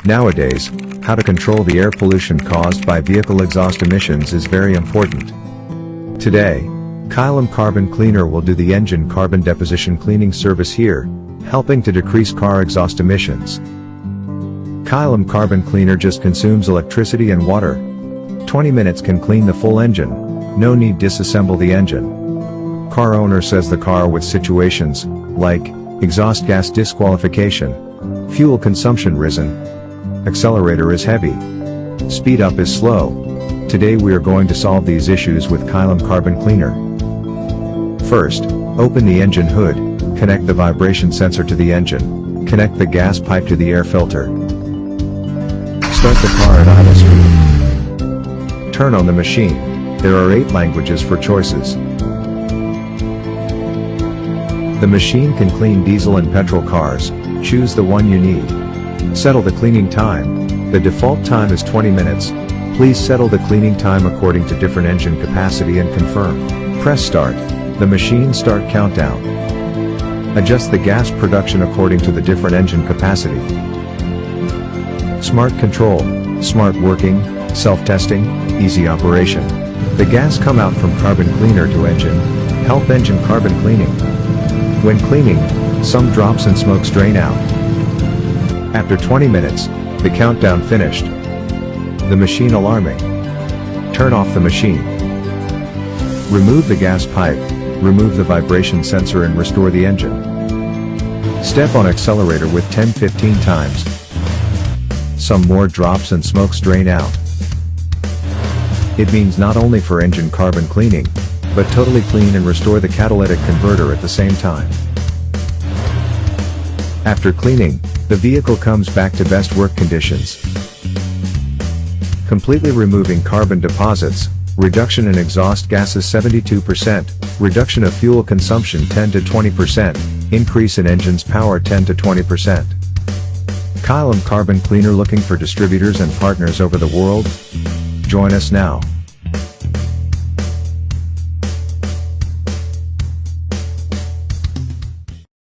Nowadays, how to control the air pollution caused by vehicle exhaust emissions is very important. Today, Caelum Carbon Cleaner will do the engine carbon deposition cleaning service here, helping to decrease car exhaust emissions. Caelum Carbon Cleaner just consumes electricity and water. 20 minutes can clean the full engine, no need disassemble the engine. Car owner says the car with situations, like, exhaust gas disqualification, fuel consumption risen, accelerator is heavy, speed up is slow. Today we are going to solve these issues with Caelum Carbon Cleaner. First, open the engine hood, connect the vibration sensor to the engine, connect the gas pipe to the air filter. Start the car at idle speed. Turn on the machine. There are 8 languages for choices. The machine can clean diesel and petrol cars. Choose the one you need. Settle the cleaning time. The default time is 20 minutes. Please settle the cleaning time according to different engine capacity and confirm. Press start. The machine start countdown. Adjust the gas production according to the different engine capacity. Smart control, smart working, self-testing, easy operation. The gas come out from carbon cleaner to engine, help engine carbon cleaning. When cleaning, some drops and smokes drain out. After 20 minutes, the countdown finished. The machine alarming. Turn off the machine. Remove the gas pipe, remove the vibration sensor and restore the engine. Step on accelerator with 10-15 times. Some more drops and smokes drain out. It means not only for engine carbon cleaning, but totally clean and restore the catalytic converter at the same time. After cleaning, the vehicle comes back to best work conditions. Completely removing carbon deposits, reduction in exhaust gases 72%, reduction of fuel consumption 10-20%, increase in engine's power 10-20%. Caelum Carbon Cleaner looking for distributors and partners over the world? Join us now.